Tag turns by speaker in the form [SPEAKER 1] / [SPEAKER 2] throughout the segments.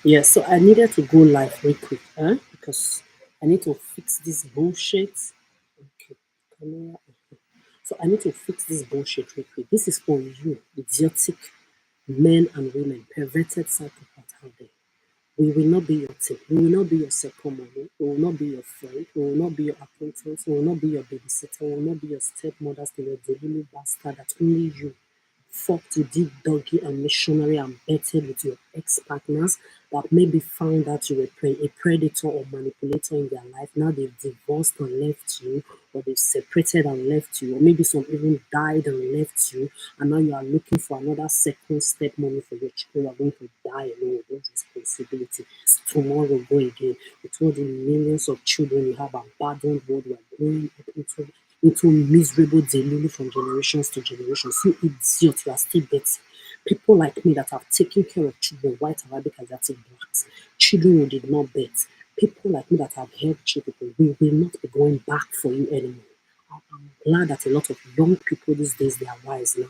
[SPEAKER 1] Yeah, so I needed to go live real quick, because I need to fix this bullshit. Okay, camera. So I need to fix this bullshit real quick. This is for you, idiotic men and women, perverted psychopaths out there. We will not be your team. We will not be your second mommy. We will not be your friend. We will not be your acquaintance. We will not be your babysitter. We will not be your stepmothers to your delulu bastard that only you fucked, you did doggy and missionary and betted with your ex-partners that maybe found out you were a predator or manipulator in their life. Now they've divorced and left you, or they've separated and left you, or maybe some even died and left you, and now you are looking for another second step mommy for your children. You are going to die alone with those responsibility. Tomorrow go again with all the millions of children you have abandoned world you are going into miserable delulu from generations to generations. You idiot, you are still betting. People like me that have taken care of children, white, Arabic, Asiatic, blacks, children who did not bet. People like me that have helped children, we will not be going back for you anymore. I'm glad that a lot of young people these days, they are wise now.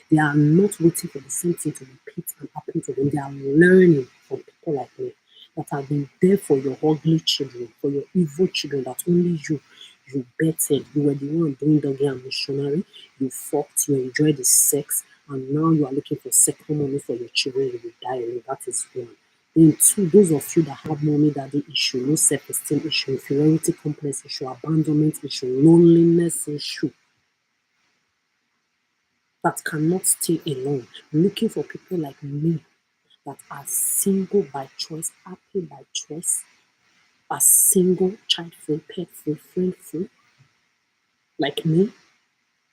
[SPEAKER 1] They are not waiting for the same thing to repeat and happen to them. They are learning from people like me that have been there for your ugly children, for your evil children that only you betted. You were the one doing doggy and missionary. You fucked, you enjoyed the sex, and now you are looking for second money for your children. You will die alone. That is one. Then two, those of you that have mommy daddy issue, no self-esteem issue, inferiority complex issue, abandonment issue, loneliness issue, that cannot stay alone, looking for people like me that are single by choice, happy by choice, are single, child free, pet free, friend free, like me.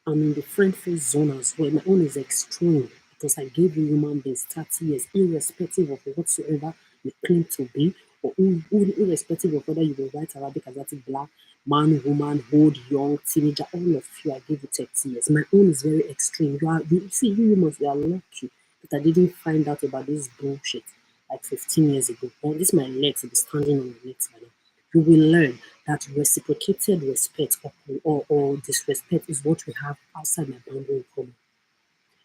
[SPEAKER 1] I'm in the friend free zone as well. My own is extreme because I gave you human beings 30 years, irrespective of whatsoever you claim to be, or irrespective of whether you were white, Arabic, Asiatic, black, man, woman, old, young, teenager, all of you, I gave you 30 years. My own is very extreme. You see, you humans, you are lucky that I didn't find out about this bullshit like 15 years ago. Well, this my legs will be standing on my legs by now. You will learn that reciprocated respect or disrespect is what we have outside my boundary in common.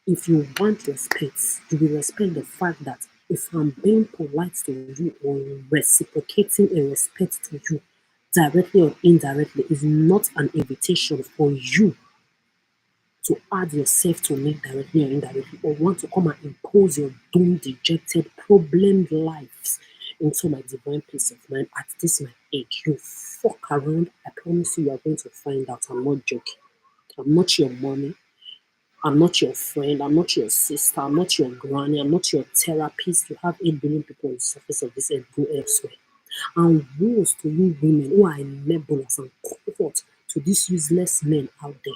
[SPEAKER 1] If you want respect, you will respect the fact that if I'm being polite to you or reciprocating a respect to you, directly or indirectly, is not an invitation for you to add yourself to me directly or indirectly, or want to come and impose your doomed, dejected, problemed lives into my divine peace of mind at this my age. You fuck around, I promise you are going to find out. I'm not joking. I'm not your mommy. I'm not your friend. I'm not your sister. I'm not your granny. I'm not your therapist. You have 8 billion people on the surface of this earth. Go elsewhere. And woes to you women who are enablers and comfort to these useless men out there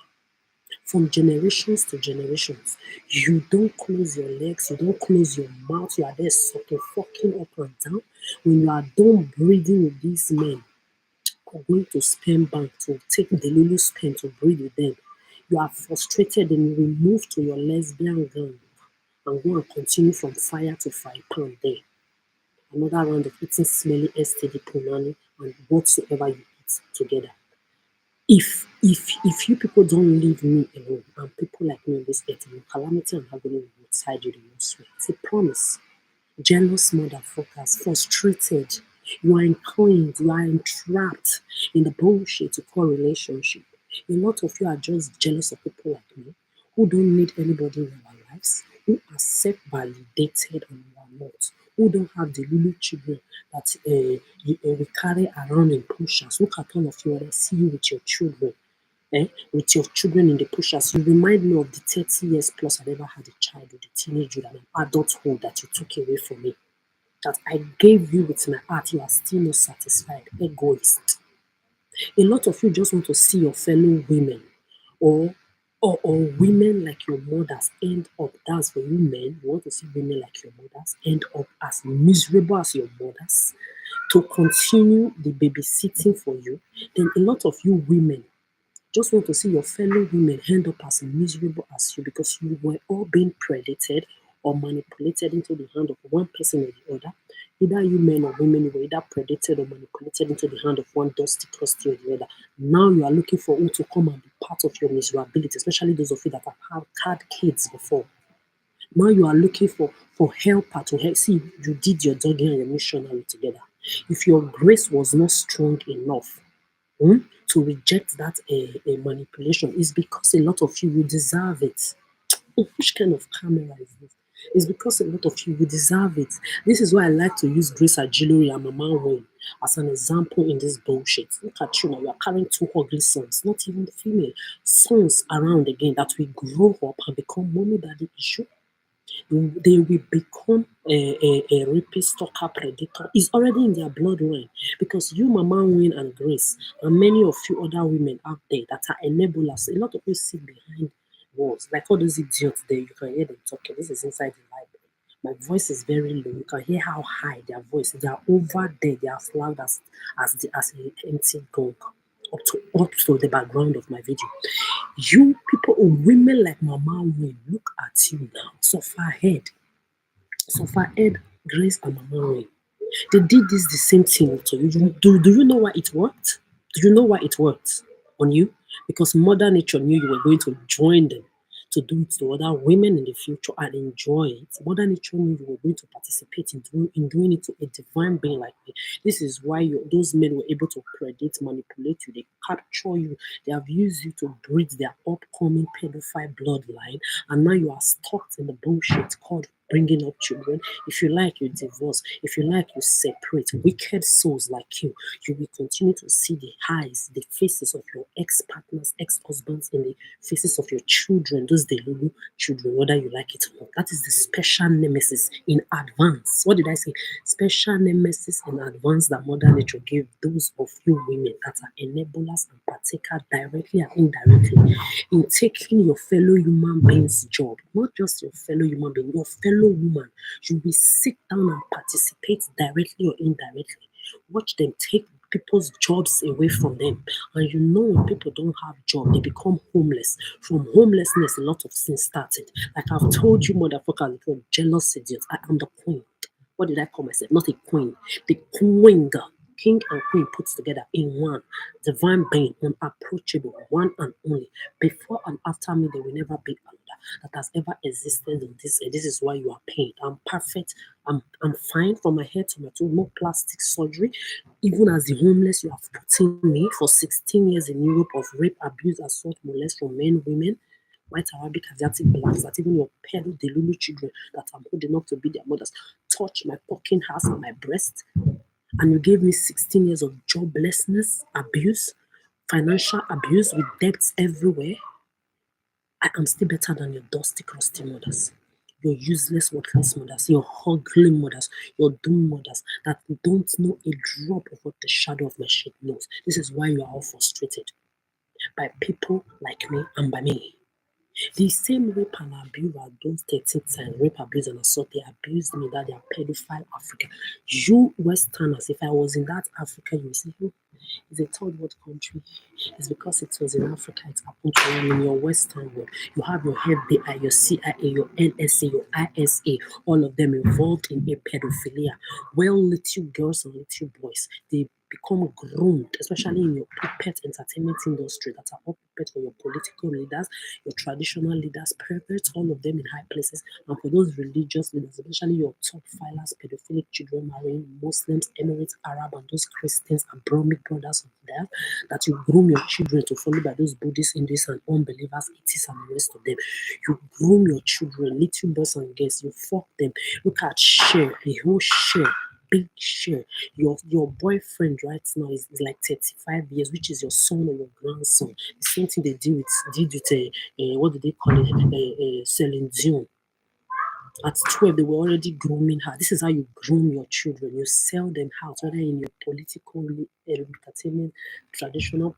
[SPEAKER 1] from generations to generations. You don't close your legs, you don't close your mouth, you are there sucking fucking up and down. When you are done breathing with these men, or going to sperm bank to take the Lulu sperm to breed with them, you are frustrated and you will move to your lesbian gang and go and continue from fire to fire pan there. Another round of eating smelly STD punani and whatsoever you eat together. If you people don't leave me alone and people like me in this earth, calamity and agony will outside you the most way. It's a promise. Jealous motherfuckers, frustrated. You are inclined, you are entrapped in the bullshit to call relationship. A lot of you are just jealous of people like me who don't need anybody in our lives, who are self-validated and you are not, who don't have the little children that we carry around in pushers. Look at all of you when I see you with your children. With your children in the pushers, you remind me of the 30 years plus I never had a child with the teenagehood and an adulthood that you took away from me. That I gave you with my heart, you are still not satisfied. Egoist. A lot of you just want to see your fellow women or or women like your mothers end up, that's for you men, you want to see women like your mothers end up as miserable as your mothers to continue the babysitting for you. Then a lot of you women just want to see your fellow women end up as miserable as you because you were all being predated or manipulated into the hand of one person or the other. Either you men or women were either predated or manipulated into the hand of one dusty crusty or the other. Now you are looking for who to come and be part of your miserability, especially those of you that have had kids before. Now you are looking for helper to help. See, you did your doggy and your missionary together. If your grace was not strong enough to reject that manipulation, it's because a lot of you will deserve it. Which kind of camera is this? It's because a lot of you will deserve it. This is why I like to use Grace Ajilori and Mama Wayne as an example in this bullshit. Look at you now, you are carrying two ugly sons, not even female sons around again that will grow up and become mommy daddy issue. They will become a rapist, stalker, predator. It's already in their bloodline because you, Mama Win and Grace, and many of you other women out there that are enablers. A lot of you sit behind walls, like all those idiots there. You can hear them talking. This is inside the library. My voice is very low. You can hear how high their voice. They are over there. They are as loud as an empty gong up to the background of my video. You people, women like Mama Win, look at you now. Suffer head, Grace and Mama Win. They did this the same thing to you. Do you know why it worked? Do you know why it worked on you? Because Mother Nature knew you were going to join them to do it to other women in the future and enjoy it. Mother Nature knew you were going to participate in doing it to a divine being like me. This is why those men were able to predate, manipulate you. They capture you. They have used you to breed their upcoming pedophile bloodline. And now you are stuck in the bullshit called bringing up children. If you like, you divorce. If you like, you separate. Wicked souls like you will continue to see the eyes, the faces of your ex-partners, ex-husbands in the faces of your children, those Delulu children, whether you like it or not. That is the special nemesis in advance. What did I say? Special nemesis in advance that Mother Nature gave those of you women that are enablers and partakers directly and indirectly in taking your fellow human being's job, not just your fellow human being, your fellow woman. You will sit down and participate directly or indirectly. Watch them take people's jobs away from them. And you know when people don't have job, they become homeless. From homelessness, a lot of things started. Like I've told you, motherfuckers, before, jealous idiots. I am the queen. What did I call myself? Not a queen. The queen girl. King and queen put together in one. Divine being, unapproachable, one and only. Before and after me, there will never be another that has ever existed in this. This is why you are paid. I'm perfect. I'm fine from my head to my toe. No plastic surgery. Even as the homeless, you have put in me for 16 years in Europe of rape, abuse, assault, molest from men, women, white, Arabic, Asiatic, blacks, that even your pedo Delulu children that I'm old enough to be their mothers touch my fucking house and my breast. And you gave me 16 years of joblessness, abuse, financial abuse with debts everywhere. I am still better than your dusty, crusty mothers. Your useless, worthless mothers, your ugly mothers, your doomed mothers that don't know a drop of what the shadow of my shit knows. This is why you are all frustrated by people like me and by me. The same rape and abuse are those 13 times rape, abuse, and assault. They abused me that they are pedophile Africa. You Westerners, if I was in that Africa, you would say, it's a third world country. It's because it was in Africa, it happened to you in your Western world. You have your FBI, your CIA, your NSA, your ISA, all of them involved in a pedophilia. Well, little girls and little boys, they become groomed, especially in your puppet entertainment industry that are all puppets for your political leaders, your traditional leaders, perverts, all of them in high places, and for those religious leaders, especially your top filers, pedophilic children marrying Muslims, Emirates, Arab, and those Christians and Brahmic brothers of theirs, that you groom your children to follow by those Buddhists, Hindus, and unbelievers, atheists, and the rest of them. You groom your children, little boys and girls, you fuck them. Look at Share, the whole Share. Big share. Your boyfriend right now is like 35 years, which is your son or your grandson. The same thing they did with what do they call it? Celine Dion. At 12, they were already grooming her. This is how you groom your children. You sell them out, whether in your political entertainment, traditional,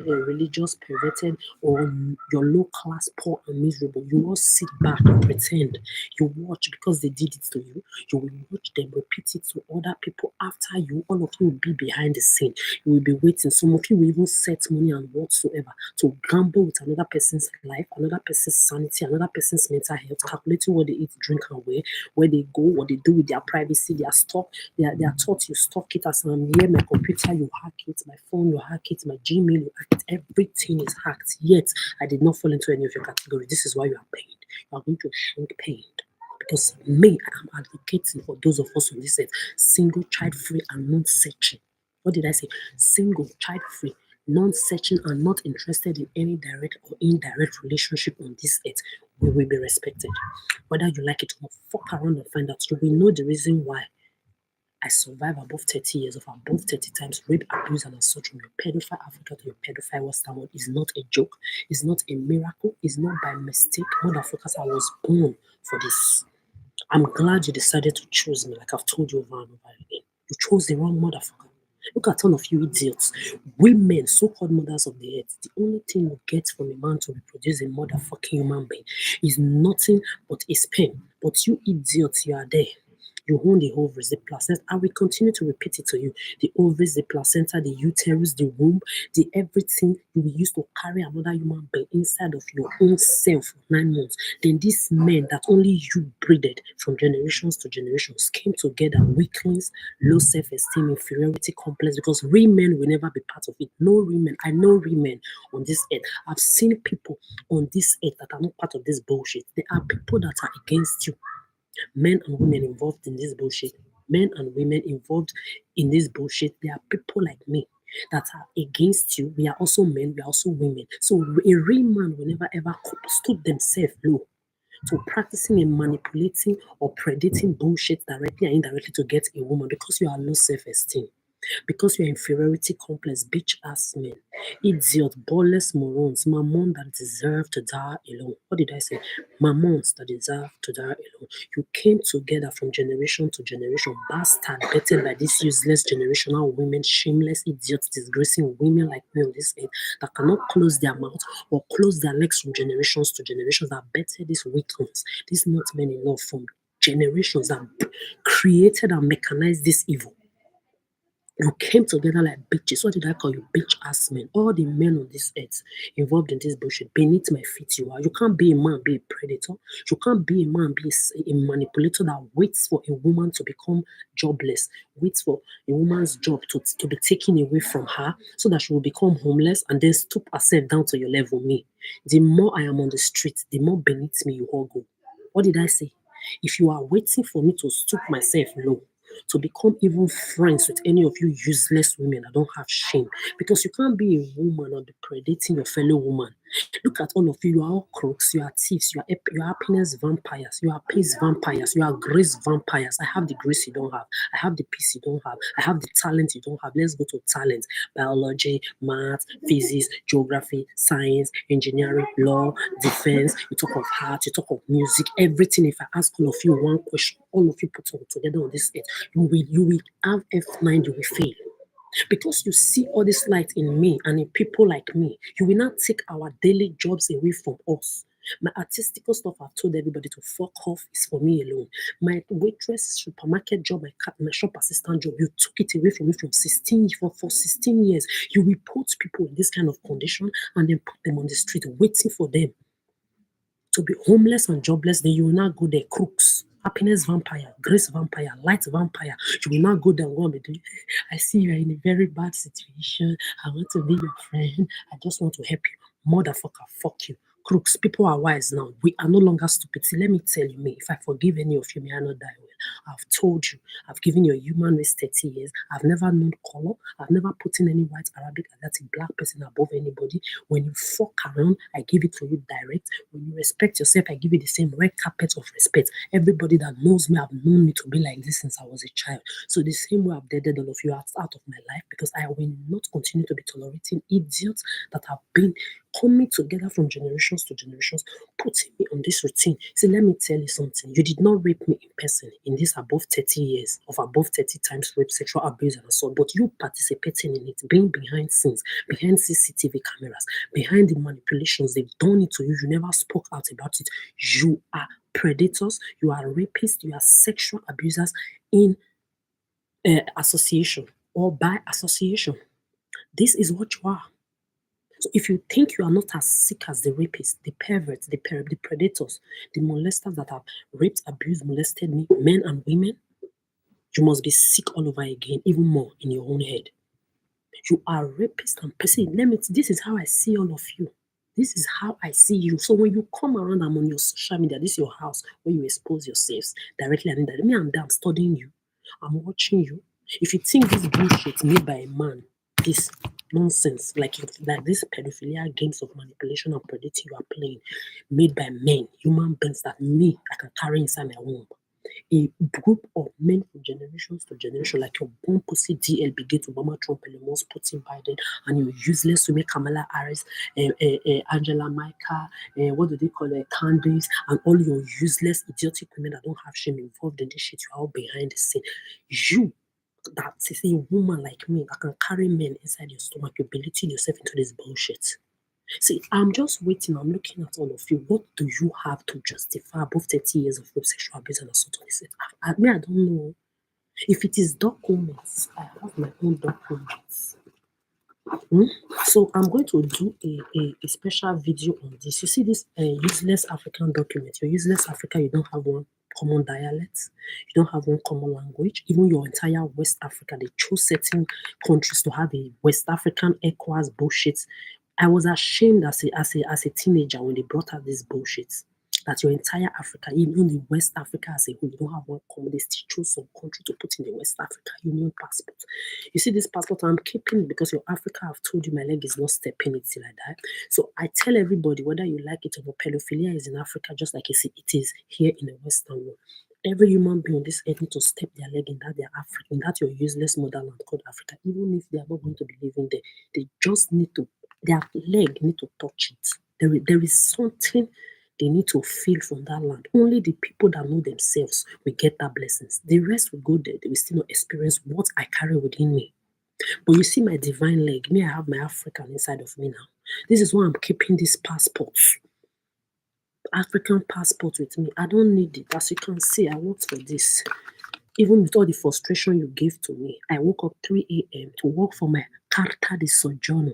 [SPEAKER 1] religious, perverted, or your low class, poor and miserable. You all sit back and pretend. You watch because they did it to you. You will watch them repeat it to other people after you. All of you will be behind the scene. You will be waiting. Some of you will even set money and whatsoever to gamble with another person's life, another person's sanity, another person's mental health, calculating what they eat, drink, and where they go, what they do with their privacy, their stuff. They are taught you stock it as I'm here, my computer, you hack it, my phone, you hack it, my Gmail, you hack it. Everything is hacked. Yet I did not fall into any of your category. This is why you are paid. you are going to shrink pain. Because me, I am advocating for those of us on this earth, single, child-free, and non-searching. What did I say? Single, child-free, non-searching, and not interested in any direct or indirect relationship on this earth. We will be respected. Whether you like it or not, fuck around and find out. You will know the reason why I survive above 30 years of above 30 times rape, abuse, and assault from your pedophile Africa to your pedophile Western world is not a joke. It's not a miracle. It's not by mistake. Motherfuckers, I was born for this. I'm glad you decided to choose me, like I've told you over and over again. You chose the wrong motherfucker. Look at all of you idiots. Women, so-called mothers of the earth, the only thing you get from a man to reproduce a motherfucking human being is nothing but a sperm. But you idiots, you are there. You own the ovaries, the placenta. I will continue to repeat it to you. The ovaries, the placenta, the uterus, the womb, the everything you will use to carry another human being inside of your own self for 9 months. Then these men that only you breeded from generations to generations came together, weaklings, low self-esteem, inferiority complex, because real men will never be part of it. No real men. I know real men on this earth. I've seen people on this earth that are not part of this bullshit. There are people that are against you. Men and women involved in this bullshit. Men and women involved in this bullshit. There are people like me that are against you. We are also men, we are also women. So a real man will never ever stoop themselves low to practicing and manipulating or predating bullshit directly and indirectly to get a woman because you are low self-esteem. Because you're inferiority complex, bitch ass men, idiot, ballless morons, mammon that deserve to die alone. What did I say? Mammons that deserve to die alone. You came together from generation to generation, bastard, bettered by these useless generational women, shameless idiots, disgracing women like me on this earth that cannot close their mouth or close their legs from generations to generations that bettered these weaklings, these not men enough from generations that created and mechanized this evil. You came together like bitches. What did I call you? Bitch ass men. All the men on this earth involved in this bullshit. Beneath my feet, you are. You can't be a man, be a predator. You can't be a man, be a manipulator that waits for a woman to become jobless, waits for a woman's job to be taken away from her so that she will become homeless and then stoop herself down to your level. Me. The more I am on the street, the more beneath me you all go. What did I say? If you are waiting for me to stoop myself low, to become even friends with any of you useless women that don't have shame, because you can't be a woman and be predating your fellow woman. Look at all of you. You are all crooks. You are thieves. You are happiness vampires. You are peace vampires. You are grace vampires. I have the grace you don't have. I have the peace you don't have. I have the talent you don't have. Let's go to talent. Biology, math, physics, geography, science, engineering, law, defense. You talk of art. You talk of music. Everything. If I ask all of you one question, all of you put together on this earth, you will have F9. You will fail. Because you see all this light in me and in people like me, you will not take our daily jobs away from us. My artistical stuff I've told everybody to fuck off is for me alone. My waitress supermarket job, my shop assistant job, you took it away from me from 16 for 16 years. You will put people in this kind of condition and then put them on the street waiting for them to be homeless and jobless. Then you will not go there, crooks. Happiness vampire, grace vampire, light vampire. You will not go there and go and be doing, I see you are in a very bad situation. I want to be your friend. I just want to help you. Motherfucker, fuck you. Crooks, people are wise now. We are no longer stupid. See, let me tell you, me, if I forgive any of you, may I not die well. I've told you, I've given you a human race 30 years. I've never known color. I've never put in any white, Arabic, Asiatic, black person above anybody. When you fuck around, I give it to you direct. When you respect yourself, I give you the same red carpet of respect. Everybody that knows me, have known me to be like this since I was a child. So the same way I've deaded all of you out of my life, because I will not continue to be tolerating idiots that have been coming together from generations to generations, putting me on this routine. See, let me tell you something. You did not rape me in person in this above 30 years of above 30 times rape, sexual abuse, and assault, but you participating in it, being behind scenes, behind CCTV cameras, behind the manipulations, they've done it to you. You never spoke out about it. You are predators, you are rapists, you are sexual abusers in association or by association. This is what you are. So if you think you are not as sick as the rapists, the perverts, the predators, the molesters that have raped, abused, molested me, men and women, you must be sick all over again, even more in your own head. You are rapists and person. This is how I see all of you. This is how I see you. So when you come around, I'm on your social media. This is your house where you expose yourselves directly and indirectly. Me, I'm there. I'm studying you. I'm watching you. If you think this bullshit made by a man, this nonsense, like this pedophilia games of manipulation and predicting you are playing, made by men, human beings that me I can carry inside my womb. A group of men from generations to generation, like your born pussy DL, Gates, Obama, Trump, Elon Musk, Putin, Biden, and your useless women, Kamala Harris, Angela Michael, what do they call it, Candace, and all your useless, idiotic women that don't have shame involved in this shit. You are all behind the scene. You that is a woman like me that can carry men inside your stomach, you're belittling yourself into this bullshit. See, I'm just waiting. I'm looking at all of you. What do you have to justify above 30 years of rape, sexual abuse, and assault on the set? I mean, I don't know. If it is documents, I have my own documents. So I'm going to do a special video on this. You see this useless African document. You're useless Africa. You don't have one common dialect. You don't have one common language. Even your entire West Africa, they chose certain countries to have a West African ECOWAS bullshit. I was ashamed as a teenager when they brought out this bullshit. That your entire Africa, even the West Africa as a whole, you don't have one common. They still chose some country to put in the West Africa Union passport. You see this passport, I'm keeping it because your Africa, I've told you my leg is not stepping it till I die. So I tell everybody, whether you like it or not, pedophilia is in Africa just like it is here in the Western world. Every human being on this earth need to step their leg in that their Africa, in that your useless motherland called Africa. Even if they are not going to be living there, they just need to, their leg need to touch it. There is something they need to feel from that land. Only the people that know themselves will get that blessings. The rest will go there. They will still not experience what I carry within me. But you see my divine leg. Me, I have my African inside of me now. This is why I'm keeping this passport. African passport with me. I don't need it. As you can see, I worked for this. Even with all the frustration you gave to me, I woke up 3 a.m. to work for my Carta di Soggiorno,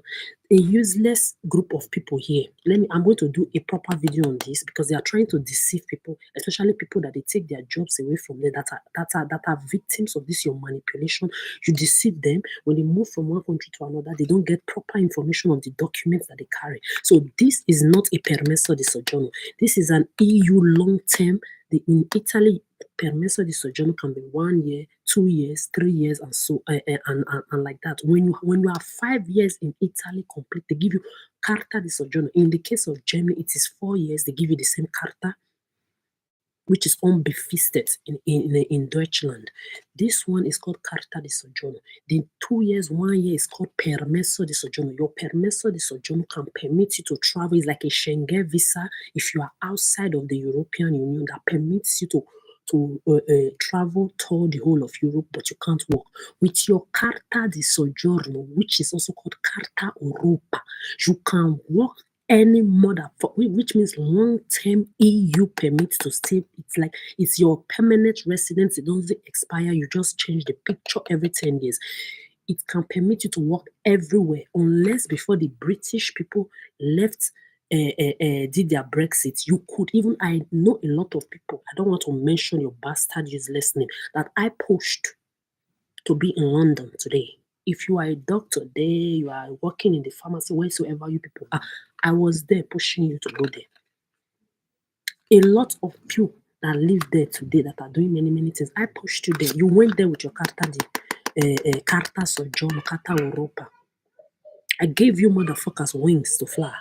[SPEAKER 1] a useless group of people here. I'm going to do a proper video on this because they are trying to deceive people, especially people that they take their jobs away from them, that are victims of this your manipulation. You deceive them when they move from one country to another. They don't get proper information on the documents that they carry. So this is not a permesso di soggiorno. This is an EU long-term. In Italy, permesso di soggiorno can be 1 year, 2 years, 3 years, and so and like that. When you are 5 years in Italy complete, they give you carta di soggiorno. In the case of Germany, it is 4 years. They give you the same carta, which is unbefistet in Deutschland. This one is called Carta di Soggiorno. The 2 years, 1 year is called Permesso di Soggiorno. Your Permesso di Soggiorno can permit you to travel. It's like a Schengen visa if you are outside of the European Union that permits you to travel toward the whole of Europe, but you can't walk. With your Carta di Soggiorno, which is also called Carta Europa, you can walk any mother, which means long-term EU permit to stay. It's like it's your permanent residence. It doesn't expire. You just change the picture every 10 years. It can permit you to walk everywhere, unless before the British people left, did their Brexit. You could even, I know a lot of people, I don't want to mention your bastard useless name, that I pushed to be in London today. If you are a doctor there, you are working in the pharmacy, wheresoever you people are, I was there pushing you to go there. A lot of you that live there today that are doing many, many things, I pushed you there. You went there with your Carta Soggiorno, Carta Europa. I gave you motherfuckers wings to fly.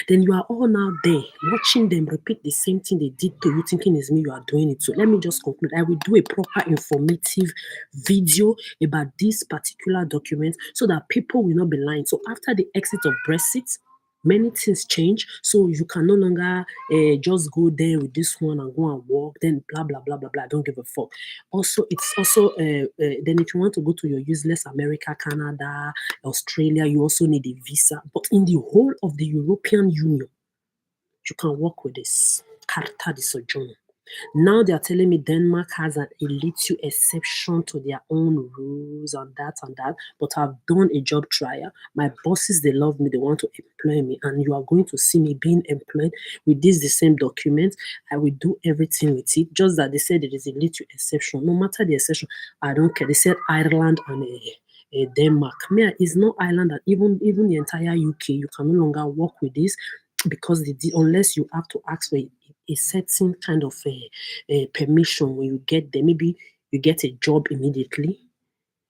[SPEAKER 1] Then you are all now there watching them repeat the same thing they did to you, thinking it's me, you are doing it. So let me just conclude. I will do a proper informative video about this particular document so that people will not be lying. So after the exit of Brexit, many things change, so you can no longer just go there with this one and go and walk, then blah blah blah blah blah. Don't give a fuck. Also, it's also then if you want to go to your useless America, Canada, Australia, you also need a visa. But in the whole of the European Union, you can work with this Carta di Soggiorno. Now they are telling me Denmark has a little exception to their own rules and that, but I've done a job trial. My bosses, they love me, they want to employ me, and you are going to see me being employed with the same document. I will do everything with it, just that they said there is a little exception. No matter the exception, I don't care. They said Ireland and Denmark. Me, it's not Ireland, and even the entire UK, you can no longer work with this. because unless you have to ask for a certain kind of permission when you get there. Maybe you get a job immediately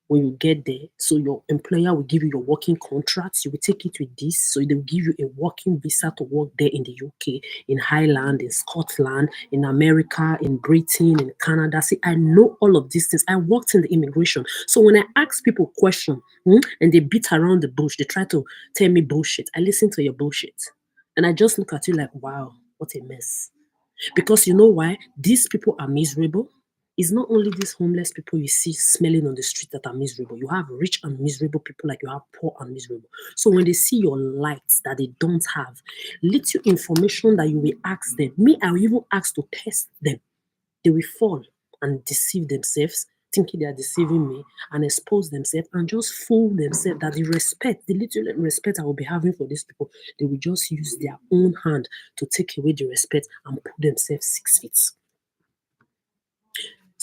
[SPEAKER 1] when you get there. So your employer will give you your working contracts. You will take it with this. So they will give you a working visa to work there in the UK, in Ireland, in Scotland, in America, in Britain, in Canada. See, I know all of these things. I worked in the immigration. So when I ask people questions and they beat around the bush, they try to tell me bullshit. I listen to your bullshit. And I just look at you like, wow, what a mess. Because you know why? These people are miserable. It's not only these homeless people you see smelling on the street that are miserable. You have rich and miserable people like you have poor and miserable. So when they see your lights that they don't have, little information that you will ask them, me, I will even ask to test them. They will fall and deceive themselves, thinking they are deceiving me, and expose themselves and just fool themselves that the little respect I will be having for these people, they will just use their own hand to take away the respect and put themselves 6 feet.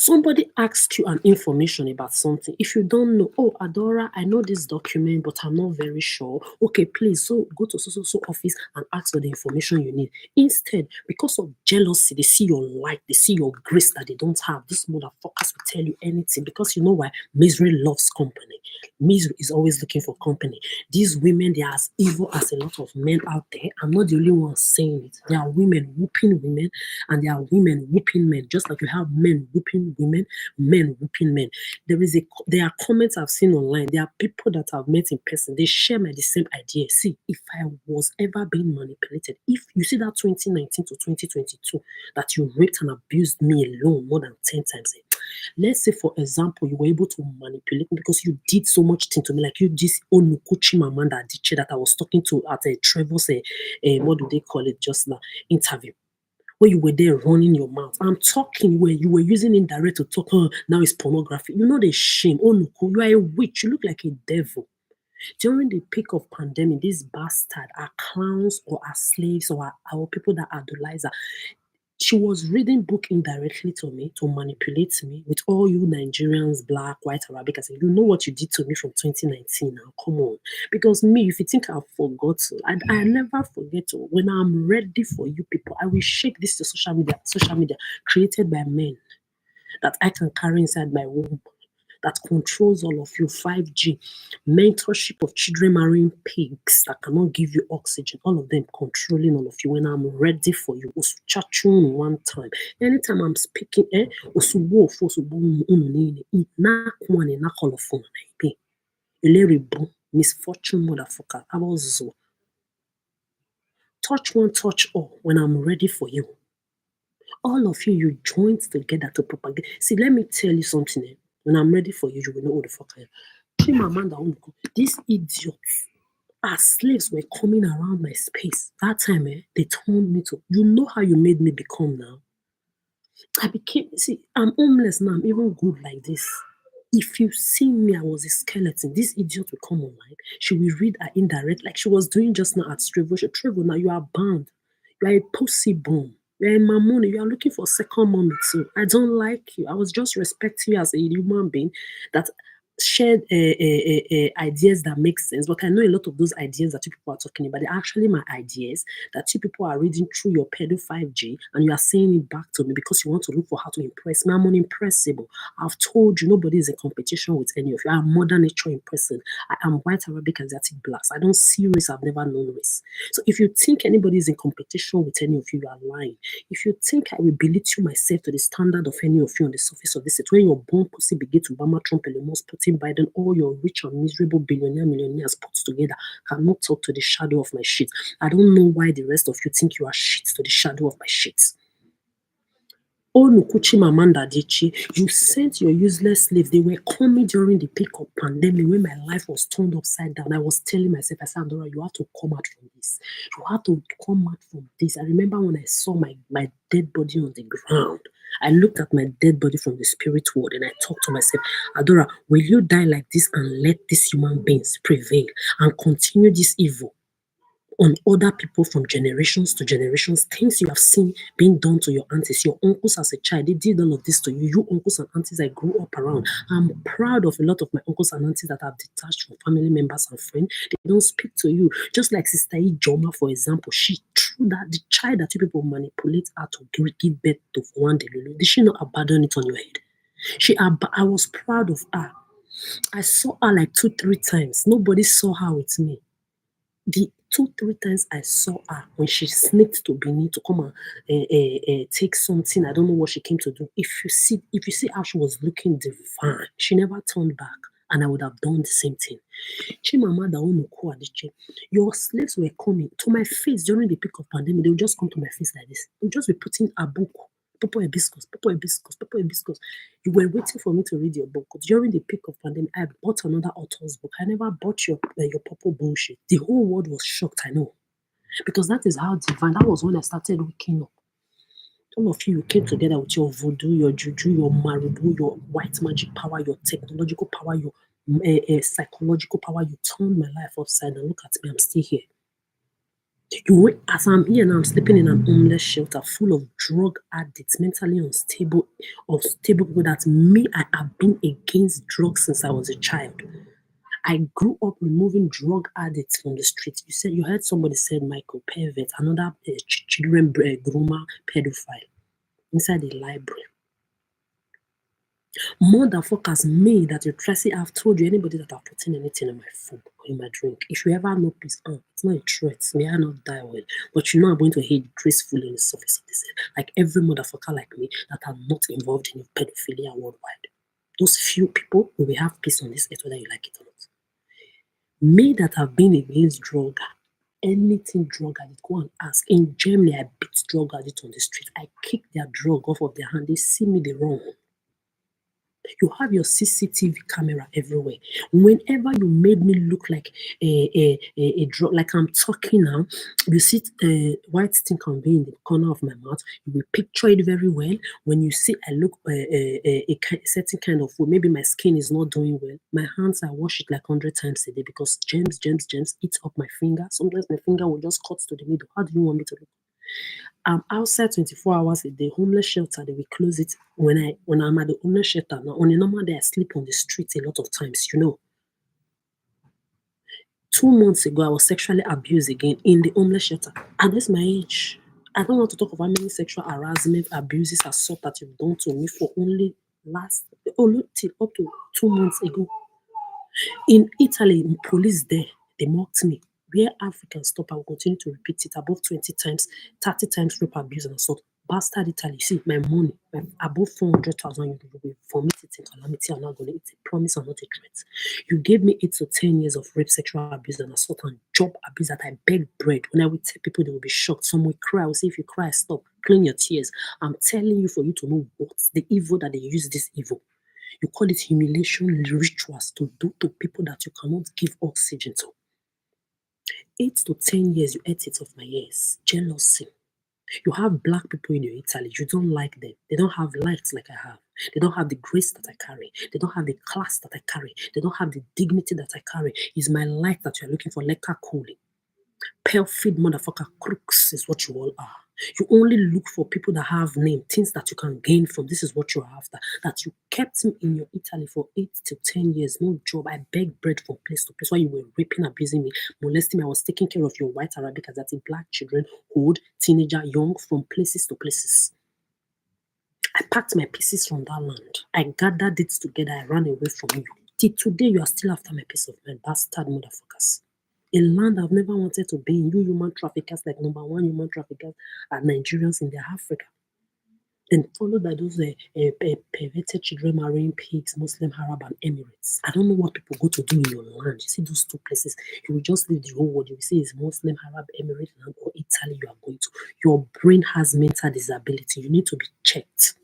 [SPEAKER 1] Somebody asks you an information about something. If you don't know, oh, Adora, I know this document, but I'm not very sure. Okay, please, so go to so office and ask for the information you need. Instead, because of jealousy, they see your light, they see your grace that they don't have. These motherfuckers will tell you anything because you know why? Misery loves company. Misery is always looking for company. These women, they are as evil as a lot of men out there. I'm not the only one saying it. There are women whooping women, and there are women whooping men, just like you have men whooping women, men whooping men. There are comments I've seen online. There are people that I've met in person. They share the same idea. See, if I was ever being manipulated, if you see that 2019 to 2022 that you raped and abused me alone more than 10 times, let's say, for example, you were able to manipulate me because you did so much thing to me, like you this Childfree that I was talking to at a Trevor's, what do they call it just now, interview, where you were there running your mouth. I'm talking where you were using indirect to talk. Oh, now it's pornography. You know the shame. Oh, no, you are a witch. You look like a devil. During the peak of pandemic, these bastards are clowns or are slaves or are people that idolize her. She was reading book indirectly to me to manipulate me with all you Nigerians, black, white, Arabic. I said, you know what you did to me from 2019 now? Come on. Because me, if you think I've forgotten, I never forget. When I'm ready for you people, I will shake this to social media created by men that I can carry inside my womb, that controls all of you, 5G, mentorship of children marrying pigs that cannot give you oxygen, all of them controlling all of you. When I'm ready for you, Osuchachun one time. Anytime I'm speaking, Osubo Fosubo Ununi, na one na colorful, Ileribu, misfortune motherfucker, I was touch one, touch all when I'm ready for you. All of you joined together to propagate. See, let me tell you something. When I'm ready for you, you will know who the fuck I am. These idiots, as slaves were coming around my space, that time they turned me to, you know how you made me become now? I'm homeless now, I'm even good like this. If you see me, I was a skeleton. This idiot will come online. She will read her indirect, like she was doing just now at Trevor. Trevor, now you are banned. You are a pussy bum. You're a mamoni. You are looking for second mommy too. I don't like you. I was just respecting you as a human being that shared ideas that make sense. But I know a lot of those ideas that you people are talking about, they're actually my ideas that you people are reading through your pedo 5G and you are saying it back to me because you want to look for how to impress me. I'm unimpressible. I've told you nobody is in competition with any of you. I'm Mother Nature in person. I am white, Arabic, Asiatic, blacks. I don't see race. I've never known race. So if you think anybody is in competition with any of you, you are lying. If you think I will belittle myself to the standard of any of you on the surface of this, when your born pussy begin to Obama, Trump, Elon Putin, Biden, all your rich and miserable billionaire, millionaires put together cannot talk to the shadow of my shit. I don't know why the rest of you think you are shit to the shadow of my shit. Oh, Nukuchi Mamanda Dichi, you sent your useless slaves. They were coming during the peak of pandemic when my life was turned upside down. I was telling myself, I said, Andora, you have to come out from this. You have to come out from this. I remember when I saw my dead body on the ground. I looked at my dead body from the spirit world and I talked to myself, Adora, will you die like this and let these human beings prevail and continue this evil on other people from generations to generations, things you have seen being done to your aunties, your uncles as a child, they did all of this to you. You uncles and aunties I grew up around. I'm proud of a lot of my uncles and aunties that have detached from family members and friends. They don't speak to you. Just like Sister Ijoma, for example, she through that, the child that you people manipulate her to give birth to for one day, did she not abandon it on your head? I was proud of her. I saw her like 2, 3 times. Nobody saw her with me. The 2, 3 times I saw her when she sneaked to Benin to come and take something, I don't know what she came to do. If you see how she was looking divine, she never turned back, and I would have done the same thing. Chimamanda Onuku Adichie, your slaves were coming to my face during the peak of pandemic. They would just come to my face like this. They would just be putting a book, Popo Hibiscus, Popo Hibiscus, Popo Hibiscus. You were waiting for me to read your book. During the peak of pandemic, I bought another author's book. I never bought your Popo bullshit. The whole world was shocked, I know. Because that is how divine, that was when I started waking up. All of you came together with your voodoo, your juju, your marudu, your white magic power, your technological power, your psychological power. You turned my life upside down. Look at me, I'm still here. As I'm here now, I'm sleeping in an homeless shelter full of drug addicts, mentally unstable people that me, I have been against drugs since I was a child. I grew up removing drug addicts from the streets. You heard somebody said Michael Pervert, another children groomer pedophile inside the library. Motherfuckers, me that you Tracy, I've told you, anybody that I've put in anything in my food or in my drink, if you ever know peace, it's not a threat. May I not die well, but you know I'm going to hate gracefully on the surface of this earth. Like every motherfucker like me that are not involved in pedophilia worldwide. Those few people will have peace on this earth, whether you like it or not. Me that have been against drug, anything drug addict, go and ask. In Germany, I beat drug addict on the street. I kick their drug off of their hand. They see me, they run. You have your CCTV camera everywhere. Whenever you made me look like a drug, like I'm talking now, you see white thing can be in the corner of my mouth. You will picture it very well. When you see I look a certain kind of way, maybe my skin is not doing well. My hands, I wash it like 100 times a day because germs eat up my finger. Sometimes my finger will just cut to the middle. How do you want me to look? I'm outside 24 hours a day. Homeless shelter, they will close it when I'm at the homeless shelter. Now, on a normal day, I sleep on the street a lot of times, 2 months ago, I was sexually abused again in the homeless shelter. And this is my age. I don't want to talk about how many sexual harassment, abuses, assault that you've done to me for only till up to 2 months ago. In Italy, police there, they mocked me. Where Africans stop, I will continue to repeat it above 20 times, 30 times rape, abuse, and assault. Bastard Italy, see, my money, above 400,000 euros, for me, it's a calamity. I'm not going to, it's a promise and not a threat. You gave me 8 to 10 years of rape, sexual abuse, and assault, and job abuse that I beg bread. When I would tell people, they will be shocked. Some will cry. I will say, if you cry, stop, clean your tears. I'm telling you for you to know what's the evil that they use this evil. You call it humiliation rituals to do to people that you cannot give oxygen to. 8 to 10 years, you ate it off my ears. Jealousy. You have black people in your Italy. You don't like them. They don't have lights like I have. They don't have the grace that I carry. They don't have the class that I carry. They don't have the dignity that I carry. It's my light that you're looking for. Leka cooling. Pale-feed motherfucker crooks is what you all are. You only look for people that have name, things that you can gain from. This is what you're after. That you kept me in your Italy for 8 to 10 years, no job. I begged bread from place to place while you were raping, abusing me, molesting me. I was taking care of your white Arabic, as black children, old, teenager, young, from places to places. I packed my pieces from that land. I gathered it together. I ran away from you. Till today, you are still after my piece of mind, bastard motherfuckers. A land I've never wanted to be in. You human traffickers, like number 1 human traffickers are Nigerians in their Africa. Then followed by those perverted children marrying pigs, Muslim, Arab, and Emirates. I don't know what people go to do in your land. You see those 2 places, you will just leave the whole world. You will see it's Muslim, Arab, Emirates, or Italy you are going to. Your brain has mental disability. You need to be checked.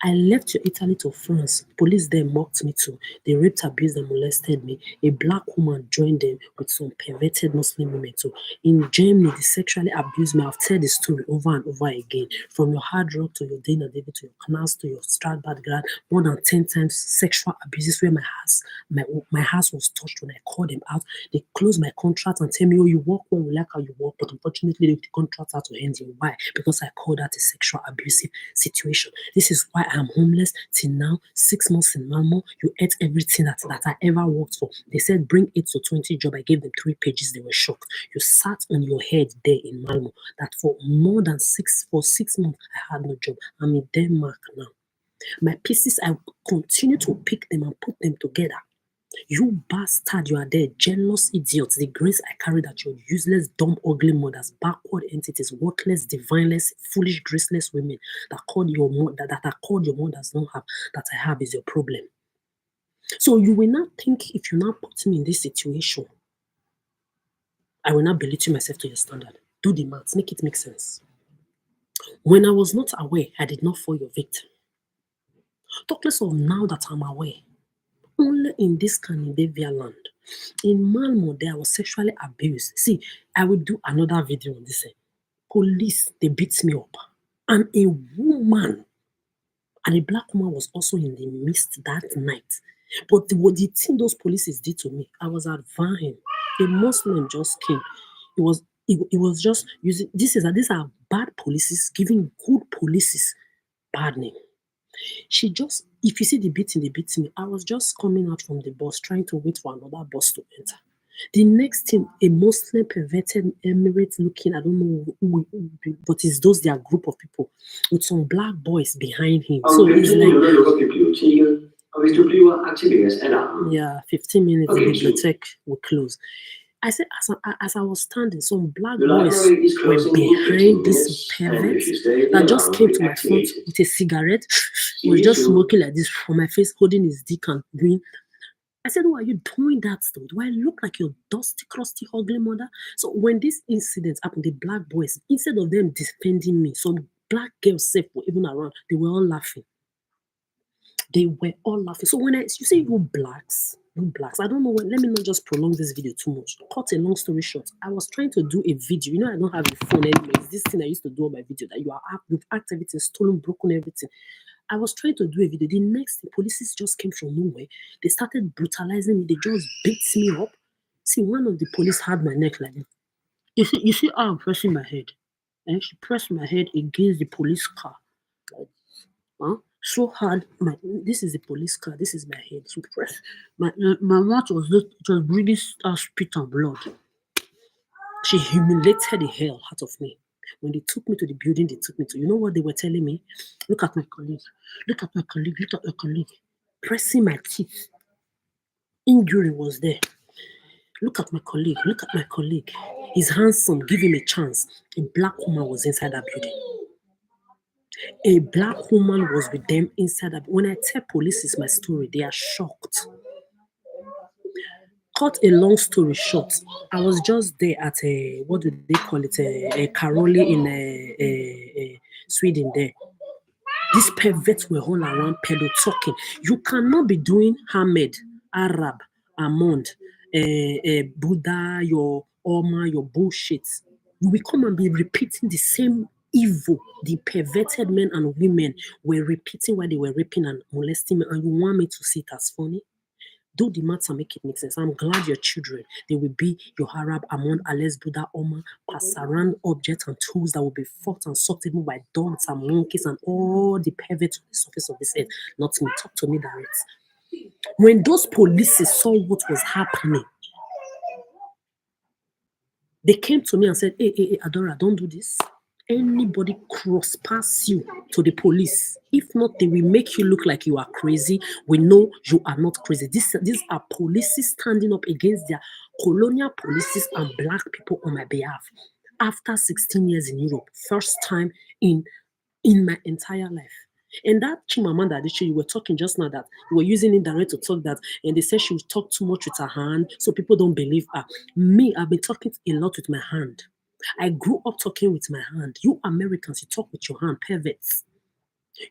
[SPEAKER 1] I left your Italy to France. Police there mocked me too. They raped, abused, and molested me. A black woman joined them with some perverted Muslim women too. In Germany, they sexually abused me. I've told the story over and over again. From your Hard Rock to your Dana David to your Canals to your Strasbourg Grad, more than 10 times sexual abuses where my house was touched when I called them out. They closed my contract and tell me, oh, you work well, we like how you work, but unfortunately, the contract had to end. Why? Because I called that a sexual abusive situation. This is Why I'm homeless till now, 6 months in Malmo, you ate everything that I ever worked for. They said bring 8 to 20 job. I gave them 3 pages. They were shocked. You sat on your head there in Malmo that for more than 6 months I had no job. I'm in Denmark now. My pieces, I continue to pick them and put them together. You bastard, you are there, jealous idiots. The grace I carry that your useless, dumb, ugly mothers, backward entities, worthless, divineless, foolish, graceless women that are called your mothers don't have, that I have is your problem. So you will not think if you now put me in this situation, I will not belittle myself to your standard. Do the maths, make it make sense. When I was not aware, I did not fall your victim. Talk less of now that I'm aware. Only in this Scandinavian land. In Malmo, there I was sexually abused. See, I will do another video on this. Police, they beat me up. And a woman, and a black woman was also in the midst that night. But the thing those police did to me, I was advising. A Muslim just came. It was just using these are bad policies giving good policies bad name. She just, if you see the beating, they beat me. I was just coming out from the bus trying to wait for another bus to enter. The next thing, a Muslim perverted Emirates looking, I don't know who, but it's those their group of people with some black boys behind him. So it's like, yeah, 15 minutes, the bibliothèque will close. I said, as I was standing, some black boys were behind this pervert that just came to my front with a cigarette. He was just smoking like this for my face, holding his dick and doing. I said, why are you doing that still? Do I look like your dusty, crusty, ugly mother? So when this incident happened, the black boys, instead of them defending me, some black girls safe were even around, they were all laughing. They were all laughing. So when you say you blacks, I don't know when, let me not just prolong this video too much. Cut a long story short, I was trying to do a video. You know, I don't have a phone anymore. It's this thing I used to do on my video that you've hacked everything, stolen, broken everything. I was trying to do a video. The next, the police just came from nowhere. They started brutalizing me. They just beat me up. See, one of the police had my neck like this. You see how I'm pressing my head? And she pressed my head against the police car. Like, huh? So hard. This is the police car. This is my head. She pressed. My mouth was breathing spit and blood. She humiliated the hell out of me. When they took me to the building, they took me to, you know what they were telling me? Look at my colleague. Look at my colleague. Look at my colleague. Pressing my teeth. Injury was there. Look at my colleague. Look at my colleague. He's handsome. Give him a chance. A black woman was inside that building. A black woman was with them inside that. When I tell police my story, they are shocked. Cut a long story short, I was just there at a, what do they call it, a Karoli in Sweden there. These perverts were all around pedo talking. You cannot be doing Hamed, Arab, Amond, Buddha, your Oma, your bullshit. You will come and be repeating the same evil the perverted men and women were repeating while they were raping and molesting me, and you want me to see it as funny? Do the maths and make it make sense. I'm glad your children, they will be your Arab, Amon, Ales, Buddha, Oma, Pasaran objects and tools that will be fought and sucked even by dogs and monkeys and all the perverts on the surface of this earth. Not me. Talk to me direct. When those police saw what was happening, they came to me and said, hey, Adora, don't do this. Anybody cross pass you to the police. If not, they will make you look like you are crazy. We know you are not crazy. These are police standing up against their colonial policies and black people on my behalf. After 16 years in Europe, first time in my entire life. And that Chimamanda Adichie, you were talking just now that you were using indirect to talk that, and they said she would talk too much with her hand, so people don't believe her. Me, I've been talking a lot with my hand. I grew up talking with my hand. You Americans, you talk with your hand, perverts.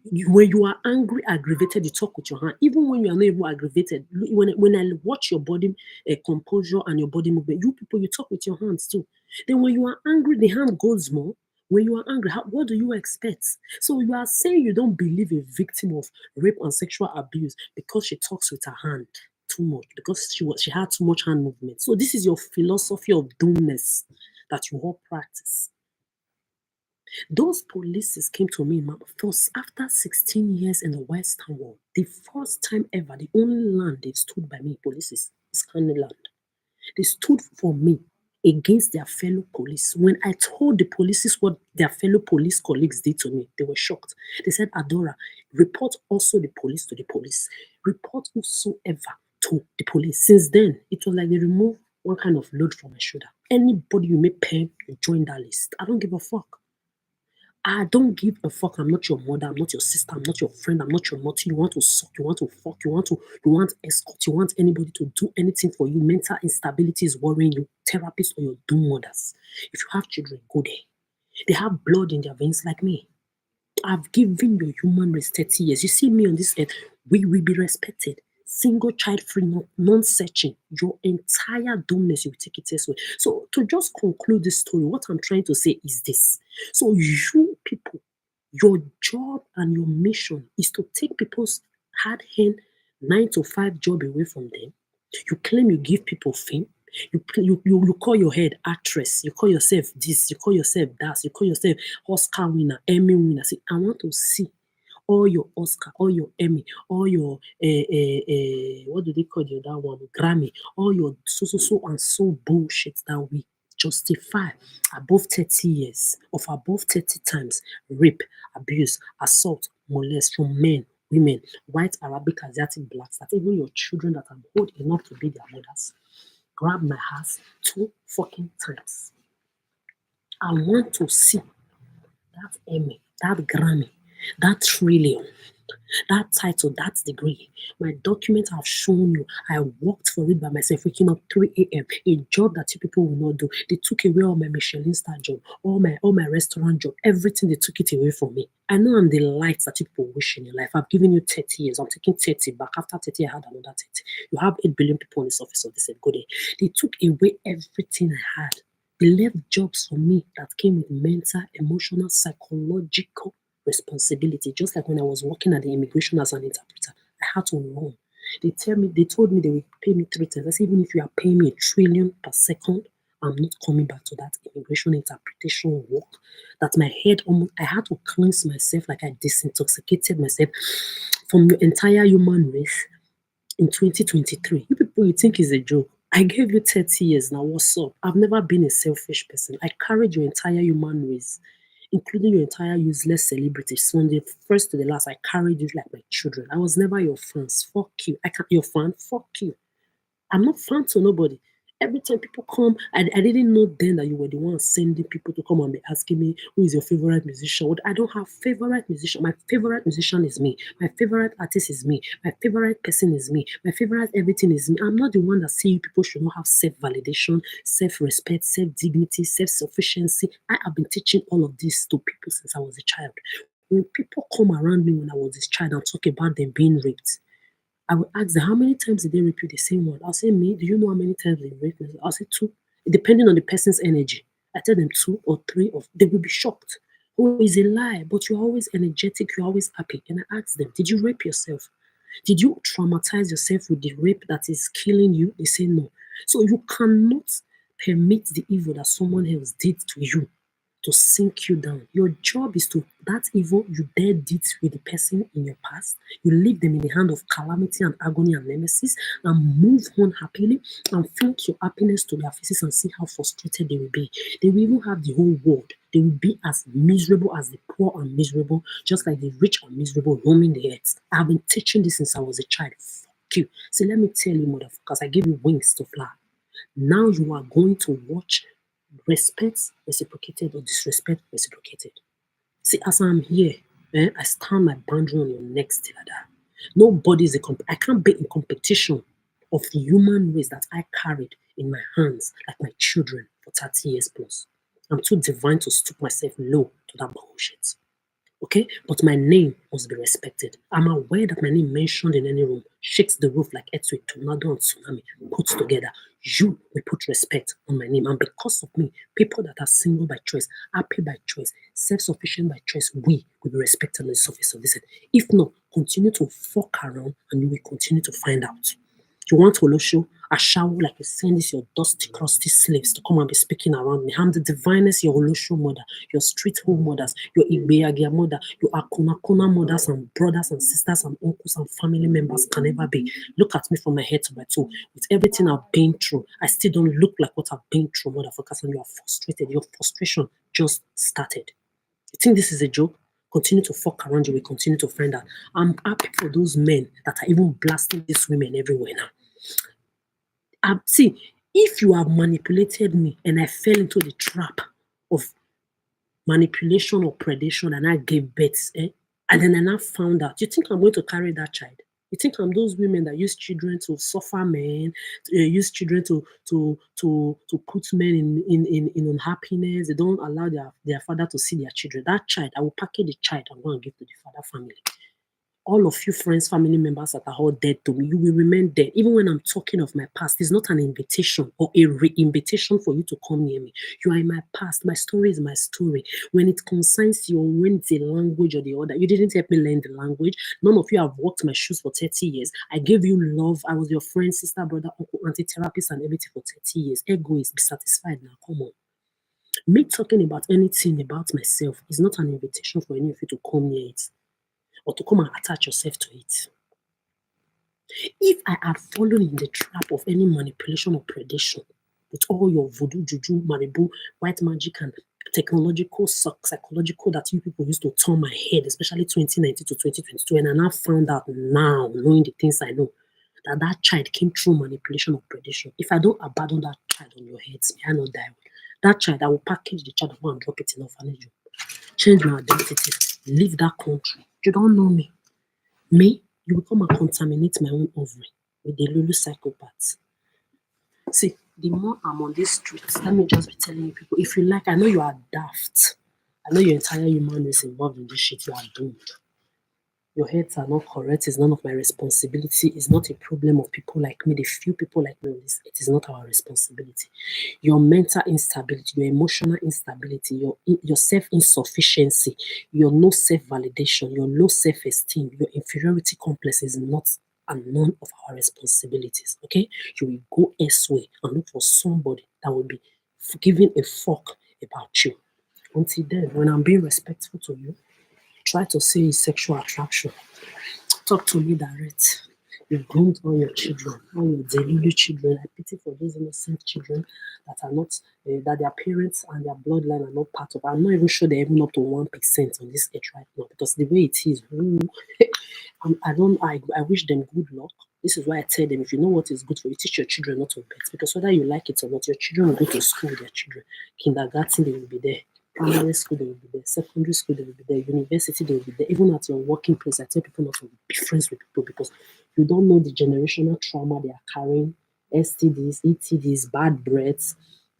[SPEAKER 1] When you are angry, aggravated, you talk with your hand. Even when you are not even aggravated, when I watch your body composure and your body movement, you people, you talk with your hands too. Then when you are angry, the hand goes more. When you are angry, what do you expect? So you are saying you don't believe a victim of rape and sexual abuse because she talks with her hand too much, because she had too much hand movement. So this is your philosophy of doomness that you all practice. Those policies came to me first after 16 years in the Western world. The first time ever, the only land they stood by me, policies, is Kano land. They stood for me against their fellow police. When I told the police what their fellow police colleagues did to me, they were shocked. They said, Adora, report also the police to the police. Report whosoever to the police. Since then, it was like they removed one kind of load from my shoulder. Anybody you may pay, you join that list. I don't give a fuck. I don't give a fuck. I'm not your mother. I'm not your sister. I'm not your friend. I'm not your naughty. You want to suck. You want to fuck. You want escort. You want anybody to do anything for you. Mental instability is worrying you. Therapists or your doom mothers. If you have children, go there. They have blood in their veins like me. I've given your human race 30 years. You see me on this earth, we will be respected. Single child free, non-searching. Your entire doomness, you will take it elsewhere. So to just conclude this story, what I'm trying to say is this. So you people, your job and your mission is to take people's hard-earned 9 to 5 job away from them. You claim you give people fame. You call your head actress. You call yourself this. You call yourself that. You call yourself Oscar winner, Emmy winner. See, I want to see all your Oscar, all your Emmy, all your what do they call the other one? Grammy, all your so and so bullshit that we justify above 30 years of above 30 times rape, abuse, assault, molest from men, women, white, Arabic, Asiatic, blacks, that even your children that are old enough to be their mothers grab my ass 2 fucking times. I want to see that Emmy, that Grammy, that trillion, that title, that degree. My documents have shown you I worked for it by myself, waking up 3 a.m. A job that you people will not do. They took away all my Michelin star job, all my restaurant job, everything they took it away from me. I know I'm the light that you people wish in your life. I've given you 30 years. I'm taking 30 back. After 30, I had another 30. You have 8 billion people in this office, so they said, go there. They took away everything I had. They left jobs for me that came with mental, emotional, psychological responsibility. Just like when I was working at the immigration as an interpreter, I had to run. They told me they would pay me 3 times. I said, even if you are paying me 1 trillion per second, I'm not coming back to that immigration interpretation work. That my head I had to cleanse myself, like I disintoxicated myself from your entire human race in 2023. You people, you think it's a joke. I gave you 30 years now. What's up? I've never been a selfish person. I carried your entire human race, including your entire useless celebrities. From the first to the last, I carried you like my children. I was never your fans. Fuck you. I can't your fan. Fuck you. I'm not fan to nobody. Every time people come, I didn't know then that you were the one sending people to come and be asking me who is your favorite musician. I don't have favorite musician. My favorite musician is me. My favorite artist is me. My favorite person is me. My favorite everything is me. I'm not the one that say people should not have self-validation, self-respect, self-dignity, self-sufficiency. I have been teaching all of this to people since I was a child. When people come around me when I was a child and talk about them being raped, I will ask them, how many times did they rape you? The same one. I'll say, me, do you know how many times they raped me? I'll say 2. Depending on the person's energy. I tell them 2 or 3 of they will be shocked. Oh, it's a lie, but you're always energetic, you're always happy. And I ask them, did you rape yourself? Did you traumatize yourself with the rape that is killing you? They say no. So you cannot permit the evil that someone else did to you to sink you down. Your job is to, that evil you dare did with the person in your past, you leave them in the hand of calamity and agony and nemesis and move on happily and flaunt your happiness to their faces and see how frustrated they will be. They will even have the whole world. They will be as miserable as the poor and miserable, just like the rich and miserable roaming the earth. I've been teaching this since I was a child. Fuck you. So let me tell you, motherfuckers, I gave you wings to fly. Now you are going to watch respect reciprocated or disrespect reciprocated. See, as I'm here, I stand my boundary on your neck still like that. Nobody's I can't be in competition of the human race that I carried in my hands like my children for 30 years plus. I'm too divine to stoop myself low to that bullshit. Okay? But my name must be respected. I'm aware that my name mentioned in any room shakes the roof like earthquake, tornado, and tsunami put together. You will put respect on my name. And because of me, people that are single by choice, happy by choice, self-sufficient by choice, we will be respected on the surface of this earth. If not, continue to fuck around and you will continue to find out. You want Holosho? Ashawo, like you send this your dusty, crusty slaves to come and be speaking around me. I'm the divinest, your Olosho mother, your street home mothers, your Igbeagia mother, your Akuna mothers and brothers and sisters and uncles and family members can never be. Look at me from my head to my toe. With everything I've been through, I still don't look like what I've been through, motherfuckers, and you are frustrated. Your frustration just started. You think this is a joke? Continue to fuck around, you will continue to find out. I'm happy for those men that are even blasting these women everywhere now. See, if you have manipulated me and I fell into the trap of manipulation or predation and I gave birth, and then I now found out, you think I'm going to carry that child? You think I'm those women that use children to suffer men, use children to put men in unhappiness? They don't allow their father to see their children. That child, I will package the child and go and give to the father family. All of you friends, family members that are all dead to me, you will remain dead. Even when I'm talking of my past, it's not an invitation or a re-invitation for you to come near me. You are in my past. My story is my story. When it concerns you, when it's a language or the other, you didn't help me learn the language. None of you have walked my shoes for 30 years. I gave you love. I was your friend, sister, brother, uncle, auntie, therapist, and everything for 30 years. Egoist, be satisfied now. Come on. Me talking about anything about myself is not an invitation for any of you to come near it or to come and attach yourself to it. If I had fallen in the trap of any manipulation or predation with all your voodoo, juju, maribu, white magic, and technological, psychological that you people used to turn my head, especially 2019 to 2022, and I now found out now, knowing the things I know, that child came through manipulation or predation. If I don't abandon that child on your heads, may I not die. That child, I will package the child and drop it in orphanage. Change my identity, leave that country. You don't know me. Me, you will come and contaminate my own ovary with the Lulu psychopaths. See, the more I'm on these streets, let me just be telling you people, if you like, I know you are daft. I know your entire human is involved in this shit, you are doomed. Your heads are not correct. It's none of my responsibility. It's not a problem of people like me. The few people like me on this, it is not our responsibility. Your mental instability, your emotional instability, your self-insufficiency, your no self-validation, your low self-esteem, your inferiority complex is not and none of our responsibilities. Okay? You will go elsewhere and look for somebody that will be giving a fuck about you. Until then, when I'm being respectful to you, try to say it's sexual attraction. Talk to me direct. You've groomed all your children, all your delulu children. I pity for those innocent children that are not, that their parents and their bloodline are not part of. I'm not even sure they're even up to 1% on this age right now because the way it is, I wish them good luck. This is why I tell them, if you know what is good for you, teach your children not to bet. Because whether you like it or not, your children will go to school with their children. Kindergarten, they will be there. Primary school, they will be there. Secondary school, they will be there. University, they will be there. Even at your working place, I tell people not to be friends with people because you don't know the generational trauma they are carrying. STDs, ETDs, bad breaths,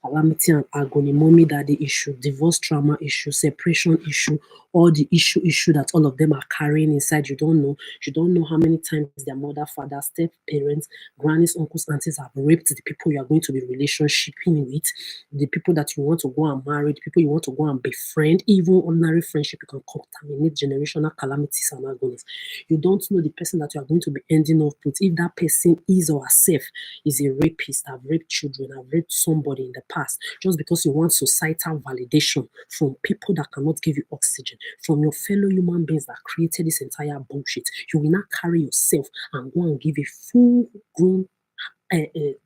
[SPEAKER 1] calamity and agony, mommy daddy issue, divorce trauma issue, separation issue, all the issue that all of them are carrying inside. You don't know how many times their mother, father, step parents, grannies, uncles, aunties have raped the people you are going to be relationshiping with, the people that you want to go and marry, the people you want to go and befriend. Even ordinary friendship, you can contaminate generational calamities and agonies. You don't know the person that you are going to be ending up with. If that person is or herself is a rapist, have raped children, have raped somebody in the past, just because you want societal validation from people that cannot give you oxygen, from your fellow human beings that created this entire bullshit, you will not carry yourself and go and give a full-grown,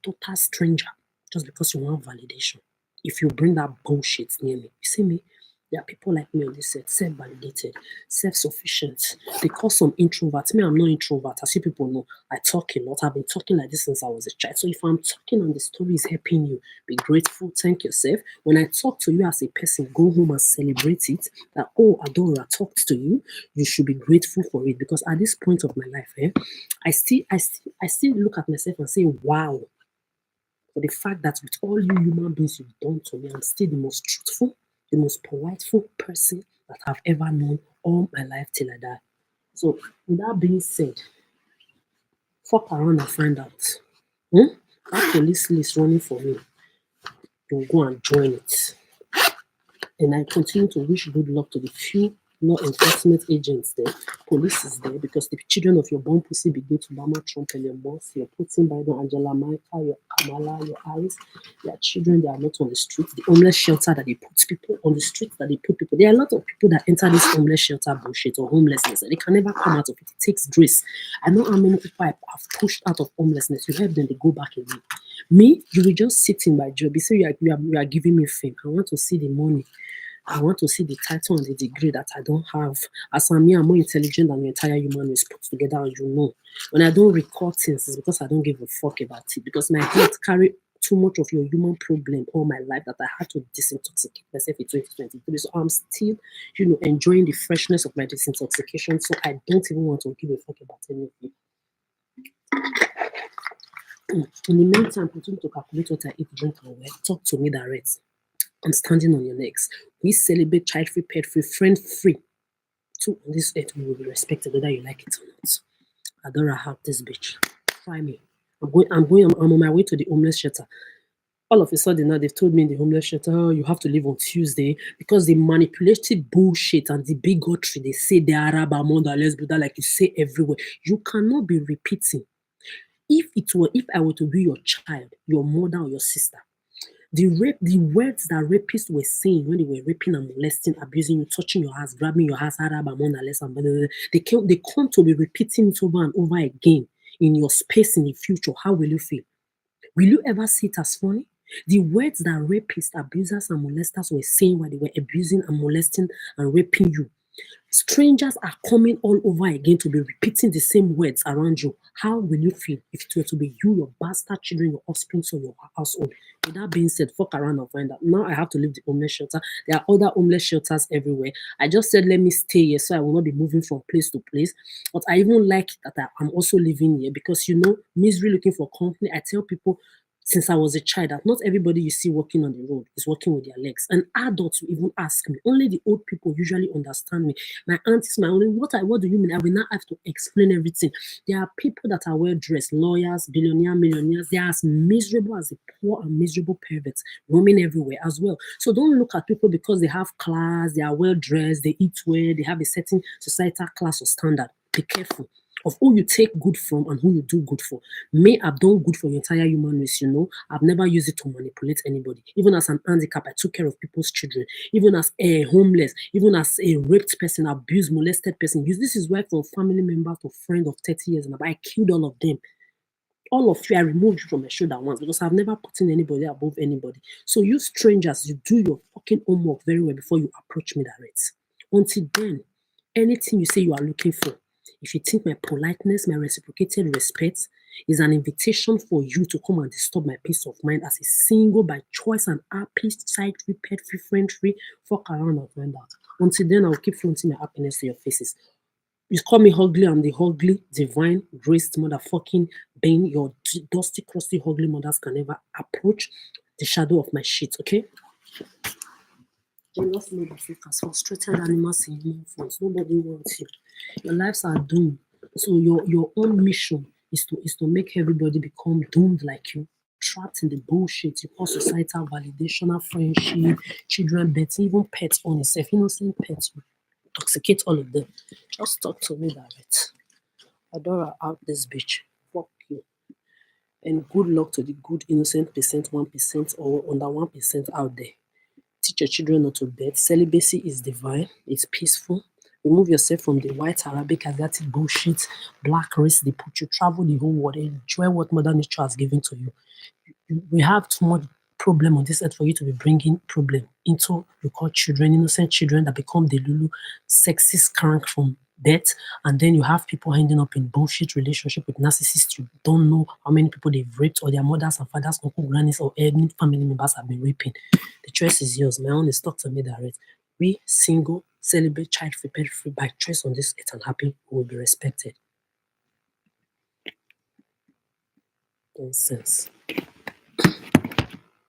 [SPEAKER 1] total stranger just because you want validation. If you bring that bullshit near me, you see me, there are people like me on this set, self-validated, self-sufficient. They call some introverts. Me, I'm not introvert. As you people know, I talk a lot. I've been talking like this since I was a child. So if I'm talking and the story is helping you, be grateful, thank yourself. When I talk to you as a person, go home and celebrate it. That, oh, Adora talked to you. You should be grateful for it. Because at this point of my life, I still look at myself and say, wow. For the fact that with all you human beings you've done to me, I'm still the most truthful, the most politeful person that I've ever known all my life till I die. So, with that being said, fuck around and find out. That police list running for me, you'll go and join it. And I continue to wish good luck to the few law enforcement agents there, police is there, because the children of your born pussy begin to Bama Trump and your boss, your Putin, Biden, Angela Merkel, your Kamala, your Harris, their children, they are not on the street. The homeless shelter that they put people on the street, that they put people. There are a lot of people that enter this homeless shelter bullshit or homelessness, and they can never come out of it. It takes grace. I know how many people I have pushed out of homelessness. You help them, they go back again. Me, you will just sit in my job. You say you are giving me fame. I want to see the money. I want to see the title and the degree that I don't have. As I'm here, I'm more intelligent than the entire human race put together, and you know. When I don't record things, it's because I don't give a fuck about it. Because my heart carry too much of your human problem all my life that I had to disintoxicate myself in 2023. So I'm still, enjoying the freshness of my disintoxication. So I don't even want to give a fuck about anything. In the meantime, continue to calculate what I eat, drink, and wear. Talk to me direct. I'm standing on your necks. We celebrate child-free, pet-free, friend-free. So on this earth, we will be respected whether you like it or not. Adora, have this bitch. Try me. I'm on my way to the homeless shelter. All of a sudden now they've told me in the homeless shelter, oh, you have to leave on Tuesday, because the manipulative bullshit and the bigotry they say the Arab among the less brother, like you say everywhere. You cannot be repeating. If I were to be your child, your mother or your sister, the words that rapists were saying when they were raping and molesting, abusing you, touching your ass, grabbing your ass, they come to be repeating it over and over again in your space in the future. How will you feel? Will you ever see it as funny? The words that rapists, abusers, and molesters were saying while they were abusing and molesting and raping you, strangers are coming all over again to be repeating the same words around you. How will you feel if it were to be you, your bastard children, your offspring, or your household? With that being said, fuck around and find out. Now I have to leave the homeless shelter. There are other homeless shelters everywhere. I just said, let me stay here so I will not be moving from place to place. But I even like that I'm also living here because, misery looking for company. I tell people, since I was a child, that not everybody you see walking on the road is walking with their legs. And adults will even ask me. Only the old people usually understand me. My aunties, what do you mean? I will not have to explain everything. There are people that are well dressed, lawyers, billionaires, millionaires. They are as miserable as the poor and miserable perverts roaming everywhere as well. So don't look at people because they have class, they are well dressed, they eat well, they have a certain societal class or standard. Be careful of who you take good from and who you do good for. Me, I've done good for the entire human race, I've never used it to manipulate anybody. Even as an handicap, I took care of people's children. Even as a homeless, even as a raped person, abused, molested person. This is why from family member to friend of 30 years and I killed all of them. All of you, I removed you from my shoulder once because I've never put in anybody above anybody. So you strangers, you do your fucking homework very well before you approach me direct. Until then, anything you say you are looking for, if you think my politeness, my reciprocated respect is an invitation for you to come and disturb my peace of mind as a single by choice and happy, side-free, pet-free, friend-free, fuck around and find out. Until then, I'll keep flaunting my happiness to your faces. You call me ugly, I'm the ugly, divine, graced motherfucking being. Your dusty, crusty, ugly mothers can never approach the shadow of my shit, okay? Jealous motherfuckers, frustrated animals in human forms. Nobody wants you. Your lives are doomed. So your own mission is to make everybody become doomed like you. Trapped in the bullshit. You call societal validation, friendship, children, pets, even pets on yourself, innocent pets. You intoxicate all of them. Just talk to me direct. Adora out this bitch. Fuck you. And good luck to the good innocent percent, 1% or under 1% out there. Teach your children not to bet. Celibacy is divine. It's peaceful. Remove yourself from the white Arabic Asiatic bullshit, black race. They put you travel the whole world. Enjoy what Mother Nature has given to you. We have too much problem on this earth for you to be bringing problem into you call children, innocent children that become the Lulu, sexist crank from birth, and then you have people ending up in bullshit relationship with narcissists. You don't know how many people they've raped or their mothers and fathers, uncle, grannies, or any family members have been raping. The choice is yours. My own is talk to me direct. We single celebrate child-free, pet-free by choice on this earth and happy we will be respected. Nonsense.